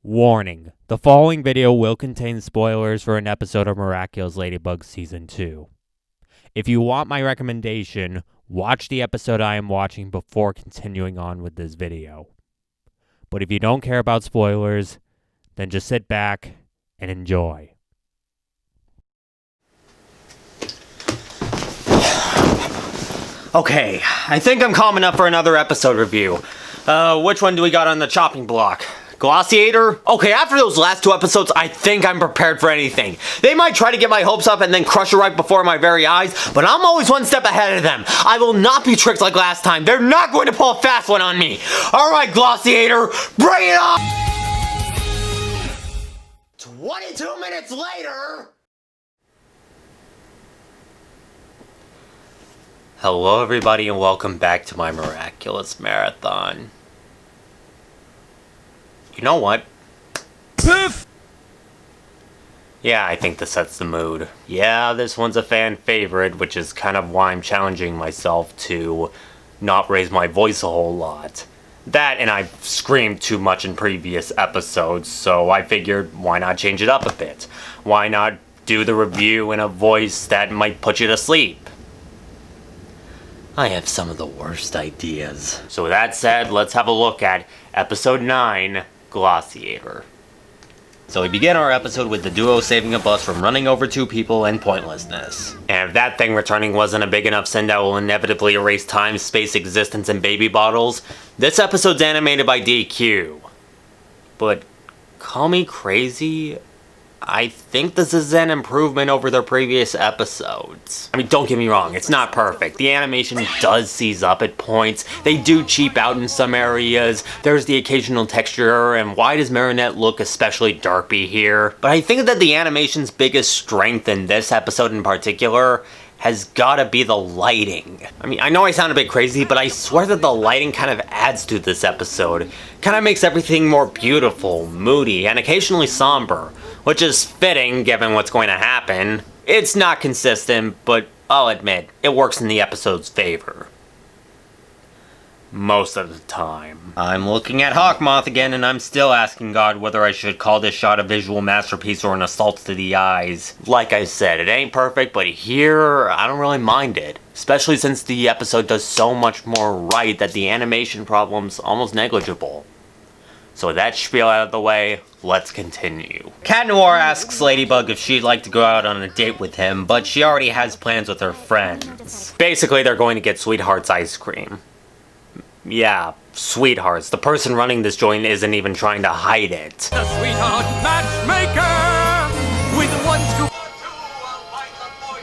Warning, the following video will contain spoilers for an episode of Miraculous Ladybug Season 2. If you want my recommendation, watch the episode I am watching before continuing on with this video. But if you don't care about spoilers, then just sit back and enjoy. Okay, I think I'm calm enough for another episode review. Which one do we got on the chopping block? Glaciator? Okay, after those last two episodes, I think I'm prepared for anything. They might try to get my hopes up and then crush it right before my very eyes, but I'm always one step ahead of them. I will not be tricked like last time. They're not going to pull a fast one on me. Alright, Glaciator, bring it on! 22 minutes later... Hello everybody and welcome back to my Miraculous Marathon. You know what? Poof! Yeah, I think this sets the mood. Yeah, this one's a fan favorite, which is kind of why I'm challenging myself to not raise my voice a whole lot. That, and I've screamed too much in previous episodes, so I figured why not change it up a bit? Why not do the review in a voice that might put you to sleep? I have some of the worst ideas. So with that said, let's have a look at Episode 9, Glaciator. So we begin our episode with the duo saving a bus from running over two people and pointlessness. And if that thing returning wasn't a big enough sin that will inevitably erase time, space, existence, and baby bottles, this episode's animated by DQ. But call me crazy, I think this is an improvement over their previous episodes. I mean, don't get me wrong, it's not perfect. The animation does seize up at points. They do cheap out in some areas. There's the occasional texture error, and why does Marinette look especially derpy here? But I think that the animation's biggest strength in this episode in particular has gotta be the lighting. I mean, I know I sound a bit crazy, but I swear that the lighting kind of adds to this episode. Kind of makes everything more beautiful, moody, and occasionally somber. Which is fitting, given what's going to happen. It's not consistent, but I'll admit, it works in the episode's favor. Most of the time. I'm looking at Hawkmoth again, and I'm still asking God whether I should call this shot a visual masterpiece or an assault to the eyes. Like I said, it ain't perfect, but here, I don't really mind it. Especially since the episode does so much more right that the animation problem's almost negligible. So with that spiel out of the way, let's continue. Cat Noir asks Ladybug if she'd like to go out on a date with him, but she already has plans with her friends. Basically, they're going to get Sweetheart's ice cream. Yeah, Sweetheart's. The person running this joint isn't even trying to hide it. The Sweetheart Matchmaker! With one scoop.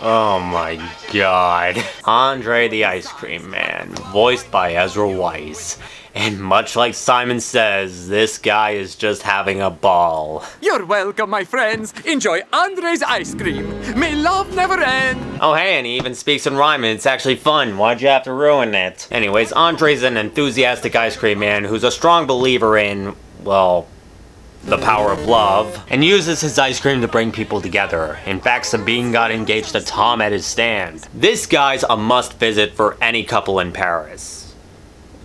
Oh my god. Andre the Ice Cream Man, voiced by Ezra Weiss. And much like Simon Says, this guy is just having a ball. You're welcome, my friends. Enjoy Andre's ice cream. May love never end. Oh hey, and he even speaks in rhyme and it's actually fun. Why'd you have to ruin it? Anyways, Andre's an enthusiastic ice cream man who's a strong believer in, well, the power of love, and uses his ice cream to bring people together. In fact, Sabine got engaged to Tom at his stand. This guy's a must visit for any couple in Paris.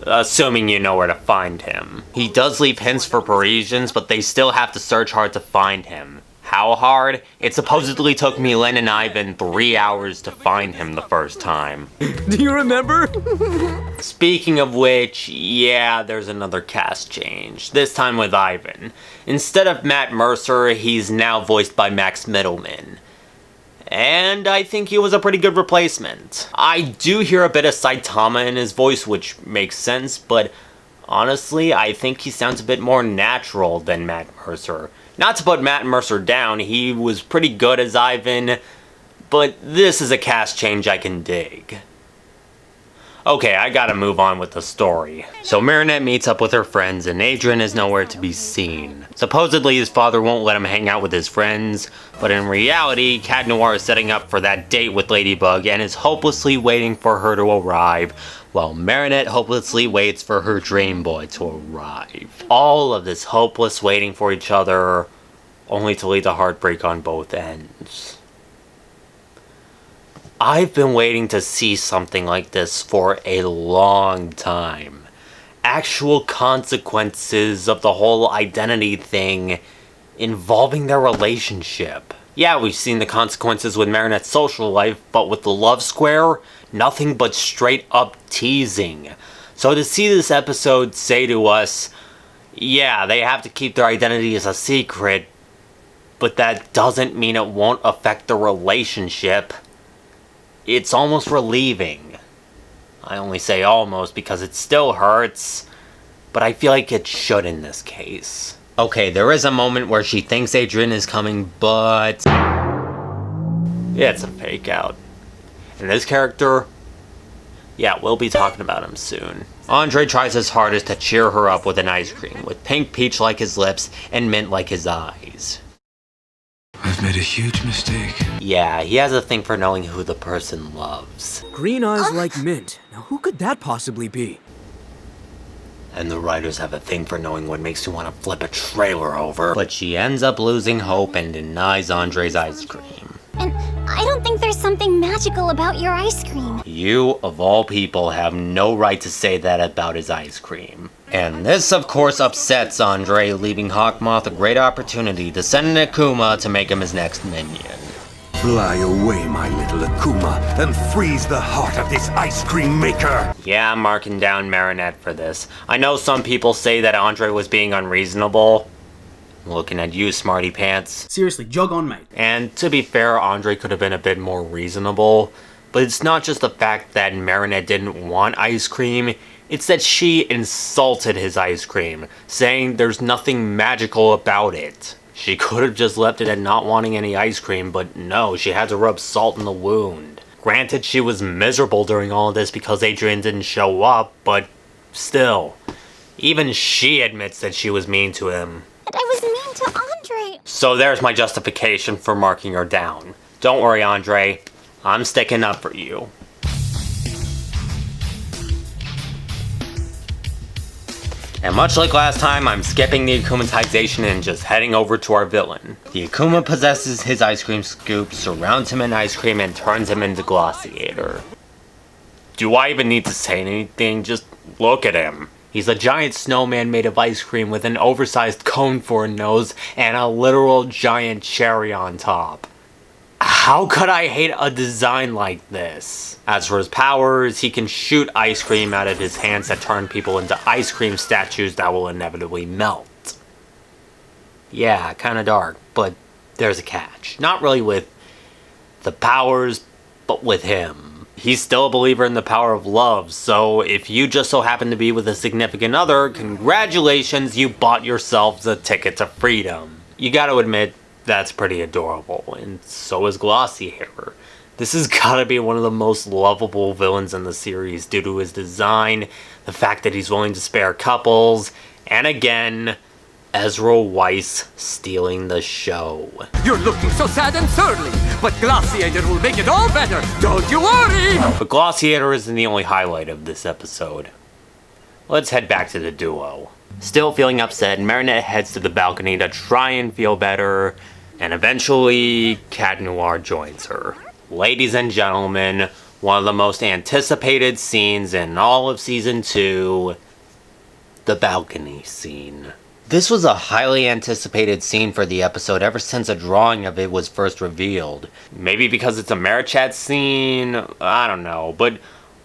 Assuming you know where to find him. He does leave hints for Parisians, but they still have to search hard to find him. How hard? It supposedly took Milan and Ivan 3 hours to find him the first time. Do you remember? Speaking of which, yeah, there's another cast change. This time with Ivan. Instead of Matt Mercer, he's now voiced by Max Middleman. And I think he was a pretty good replacement. I do hear a bit of Saitama in his voice, which makes sense, but honestly, I think he sounds a bit more natural than Matt Mercer. Not to put Matt Mercer down, he was pretty good as Ivan, but this is a cast change I can dig. Okay, I gotta move on with the story. So Marinette meets up with her friends and Adrien is nowhere to be seen. Supposedly his father won't let him hang out with his friends, but in reality, Cat Noir is setting up for that date with Ladybug and is hopelessly waiting for her to arrive, while Marinette hopelessly waits for her dream boy to arrive. All of this hopeless waiting for each other, only to lead to heartbreak on both ends. I've been waiting to see something like this for a long time. actual consequences of the whole identity thing involving their relationship. Yeah, we've seen the consequences with Marinette's social life, but with the love square, nothing but straight up teasing. So to see this episode say to us, yeah, they have to keep their identity as a secret, but that doesn't mean it won't affect the relationship, it's almost relieving. I only say almost because it still hurts, but I feel like it should in this case. Okay, there is a moment where she thinks Adrian is coming, but it's a fake out. And this character, yeah, we'll be talking about him soon. Andre tries his hardest to cheer her up with an ice cream, with pink peach like his lips and mint like his eyes. I've made a huge mistake. Yeah, he has a thing for knowing who the person loves. Green eyes like mint. Now who could that possibly be? And the writers have a thing for knowing what makes you want to flip a trailer over. But she ends up losing hope and denies Andre's ice cream. And I don't think there's something magical about your ice cream. You, of all people, have no right to say that about his ice cream. And this, of course, upsets Andre, leaving Hawkmoth a great opportunity to send an Akuma to make him his next minion. Fly away, my little Akuma, and freeze the heart of this ice cream maker! Yeah, I'm marking down Marinette for this. I know some people say that Andre was being unreasonable. Looking at you, smarty pants. Seriously, jog on, mate. And to be fair, Andre could have been a bit more reasonable. But it's not just the fact that Marinette didn't want ice cream, it's that she insulted his ice cream, saying there's nothing magical about it. She could have just left it at not wanting any ice cream, but no, she had to rub salt in the wound. Granted, she was miserable during all of this because Adrian didn't show up, but still, even she admits that she was mean to him. But I was mean to Andre. So there's my justification for marking her down. Don't worry, Andre. I'm sticking up for you. And much like last time, I'm skipping the Akumatization and just heading over to our villain. The Akuma possesses his ice cream scoop, surrounds him in ice cream, and turns him into Glaciator. Do I even need to say anything? Just look at him. He's a giant snowman made of ice cream with an oversized cone for a nose and a literal giant cherry on top. How could I hate a design like this? As for his powers, he can shoot ice cream out of his hands that turn people into ice cream statues that will inevitably melt. Yeah, kinda dark, but there's a catch. Not really with the powers, but with him. He's still a believer in the power of love, so if you just so happen to be with a significant other, congratulations, you bought yourselves a ticket to freedom. You gotta admit, that's pretty adorable, and so is Glaciator. This has gotta be one of the most lovable villains in the series due to his design, the fact that he's willing to spare couples, and again, Ezra Weiss stealing the show. You're looking so sad and surly, but Glaciator will make it all better. Don't you worry! But Glaciator isn't the only highlight of this episode. Let's head back to the duo. Still feeling upset, Marinette heads to the balcony to try and feel better, and eventually, Cat Noir joins her. Ladies and gentlemen, one of the most anticipated scenes in all of Season 2, the balcony scene. This was a highly anticipated scene for the episode ever since a drawing of it was first revealed. Maybe because it's a Marichat scene, I don't know, but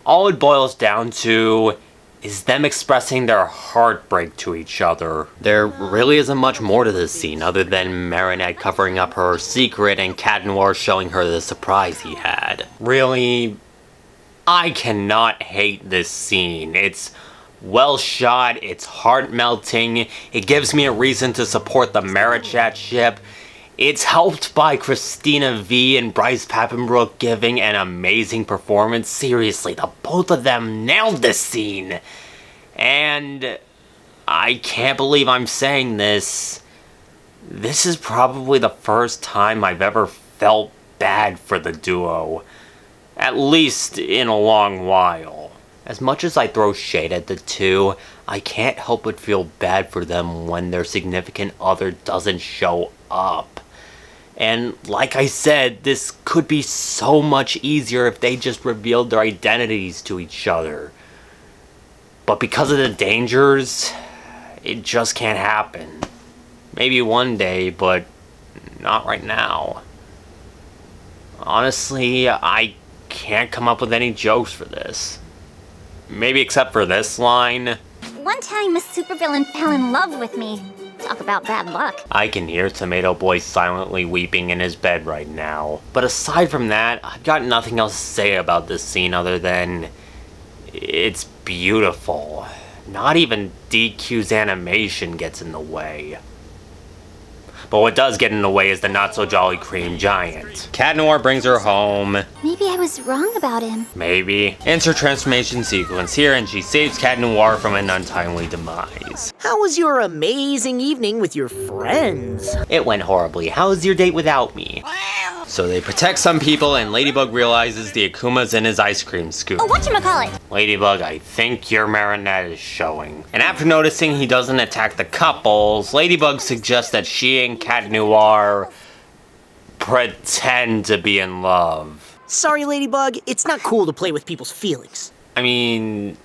all it boils down to is them expressing their heartbreak to each other. There really isn't much more to this scene other than Marinette covering up her secret and Cat Noir showing her the surprise he had. Really, I cannot hate this scene. It's well shot, it's heart-melting, it gives me a reason to support the Marichat ship. It's helped by Christina V and Bryce Papenbrook giving an amazing performance. Seriously, the both of them nailed this scene. And I can't believe I'm saying this. This is probably the first time I've ever felt bad for the duo. At least in a long while. As much as I throw shade at the two, I can't help but feel bad for them when their significant other doesn't show up. And like I said, this could be so much easier if they just revealed their identities to each other. But because of the dangers, it just can't happen. Maybe one day, but not right now. Honestly, I can't come up with any jokes for this. Maybe except for this line. One time a supervillain fell in love with me. Talk about bad luck. I can hear Tomato Boy silently weeping in his bed right now. But aside from that, I've got nothing else to say about this scene other than it's beautiful. Not even DQ's animation gets in the way. But what does get in the way is the not-so-jolly Cream Giant. Cat Noir brings her home. Maybe I was wrong about him. Maybe. Ends her transformation sequence here, and she saves Cat Noir from an untimely demise. How was your amazing evening with your friends? It went horribly. How was your date without me? So they protect some people, and Ladybug realizes the Akuma's in his ice cream scoop. Oh, whatchamacallit? Ladybug, I think your marionette is showing. And after noticing he doesn't attack the couples, Ladybug suggests that she and Cat Noir pretend to be in love. Sorry, Ladybug, it's not cool to play with people's feelings. I mean,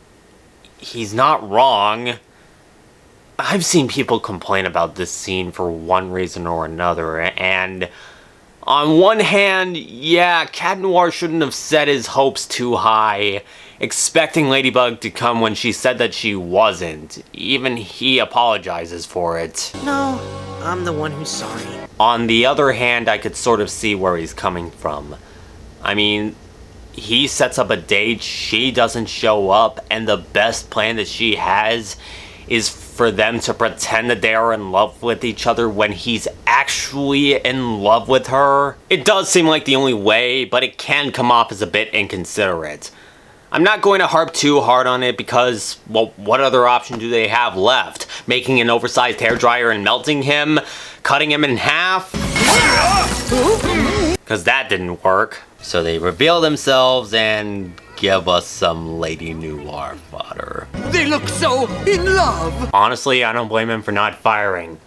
he's not wrong. I've seen people complain about this scene for one reason or another, and on one hand, yeah, Cat Noir shouldn't have set his hopes too high, expecting Ladybug to come when she said that she wasn't. Even he apologizes for it. No, I'm the one who's sorry. On the other hand, I could sort of see where he's coming from. I mean, he sets up a date, she doesn't show up, and the best plan that she has is for them to pretend that they are in love with each other when he's actually in love with her. It does seem like the only way, but it can come off as a bit inconsiderate. I'm not going to harp too hard on it because, well, what other option do they have left? Making an oversized hairdryer and melting him? Cutting him in half? Because that didn't work. So they reveal themselves and give us some Lady Noir fodder. They look so in love. Honestly, I don't blame him for not firing.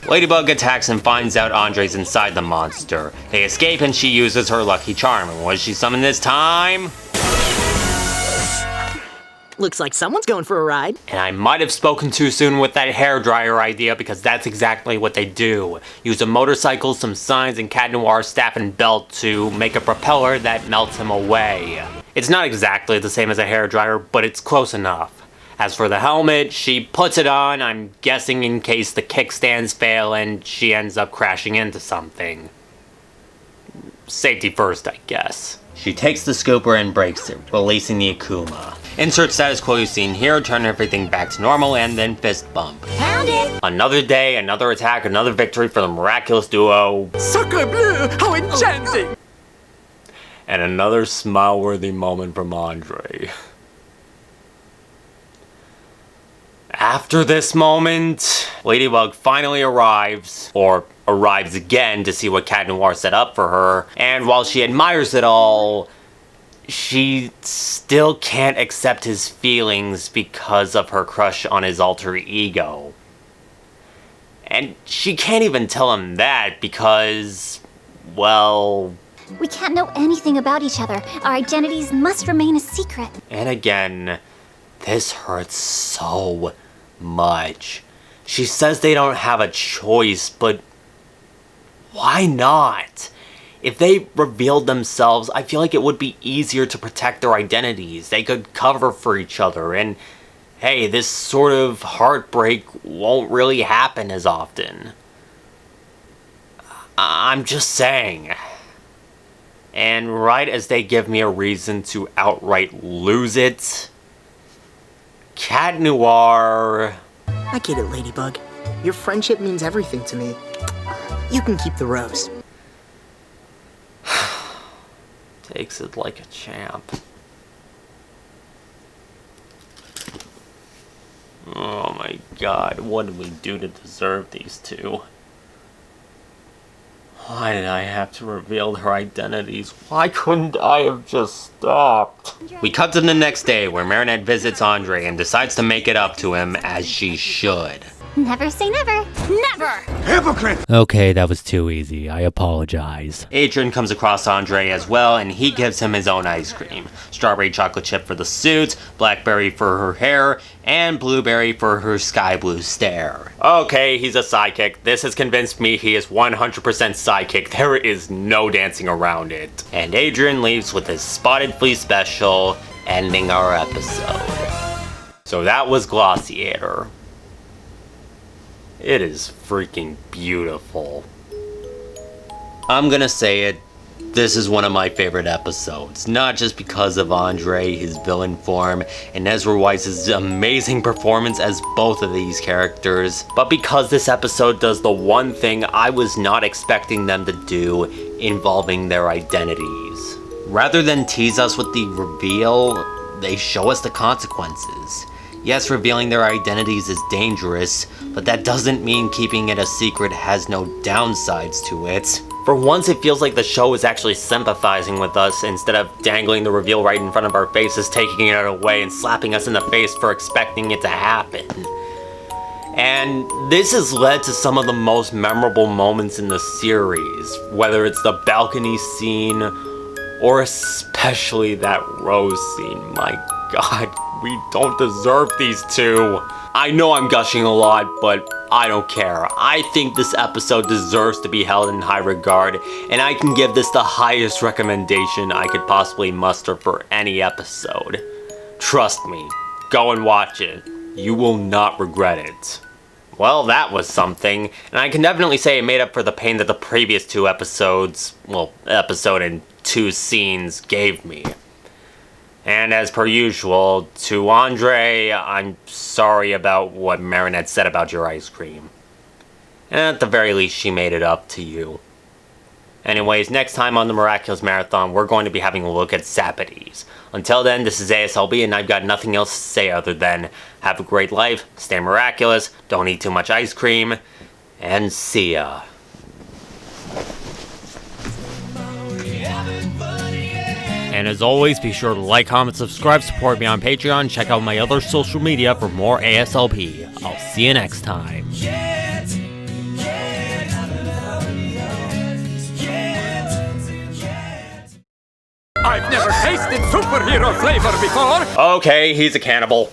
Ladybug attacks and finds out Andre's inside the monster. They escape and she uses her lucky charm. And what does she summon this time? Looks like someone's going for a ride. And I might have spoken too soon with that hairdryer idea because that's exactly what they do. Use a motorcycle, some signs, and Cat Noir's staff and belt to make a propeller that melts him away. It's not exactly the same as a hairdryer, but it's close enough. As for the helmet, she puts it on, I'm guessing in case the kickstands fail and she ends up crashing into something. Safety first, I guess. She takes the scooper and breaks it, releasing the Akuma. Insert status quo you've seen here, turn everything back to normal, and then fist bump. Found it! Another day, another attack, another victory for the Miraculous duo. Sacre bleu, how enchanting! And another smile-worthy moment from Andre. After this moment, Ladybug finally arrives, or arrives again to see what Cat Noir set up for her, and while she admires it all, she still can't accept his feelings because of her crush on his alter ego. And she can't even tell him that because, well... We can't know anything about each other. Our identities must remain a secret. And again, this hurts so much. She says they don't have a choice, but why not? If they revealed themselves, I feel like it would be easier to protect their identities. They could cover for each other, and hey, this sort of heartbreak won't really happen as often. I'm just saying. And right as they give me a reason to outright lose it, Cat Noir... I get it, Ladybug. Your friendship means everything to me. You can keep the rose. Takes it like a champ. Oh my god, what did we do to deserve these two? Why did I have to reveal their identities? Why couldn't I have just stopped? We cut to the next day where Marinette visits Andre and decides to make it up to him as she should. Never say never. Never! hypocrite! Okay, that was too easy. I apologize. Adrian comes across Andre as well, and he gives him his own ice cream. Strawberry chocolate chip for the suit, blackberry for her hair, and blueberry for her sky blue stare. Okay, he's a sidekick. This has convinced me he is 100% sidekick. There is no dancing around it. And Adrian leaves with his spotted flea special, ending our episode. So that was Glaciator. It is freaking beautiful. I'm gonna say it, this is one of my favorite episodes. Not just because of Andre, his villain form, and Ezra Weiss's amazing performance as both of these characters, but because this episode does the one thing I was not expecting them to do, involving their identities. Rather than tease us with the reveal, they show us the consequences. Yes, revealing their identities is dangerous, but that doesn't mean keeping it a secret has no downsides to it. For once, it feels like the show is actually sympathizing with us instead of dangling the reveal right in front of our faces, taking it away and slapping us in the face for expecting it to happen. And this has led to some of the most memorable moments in the series, whether it's the balcony scene or especially that rose scene. My God, we don't deserve these two. I know I'm gushing a lot, but I don't care. I think this episode deserves to be held in high regard, and I can give this the highest recommendation I could possibly muster for any episode. Trust me, go and watch it. You will not regret it. Well, that was something, and I can definitely say it made up for the pain that the previous two episodes, well, episode and 2 scenes gave me. And as per usual, to Andre, I'm sorry about what Marinette said about your ice cream. And at the very least, she made it up to you. Anyways, next time on the Miraculous Marathon, we're going to be having a look at Sapides. Until then, this is ASLB, and I've got nothing else to say other than have a great life, stay miraculous, don't eat too much ice cream, and see ya. And as always, be sure to like, comment, subscribe, support me on Patreon, check out my other social media for more ASLP. I'll see you next time. I've never tasted superhero flavor before! Okay, he's a cannibal.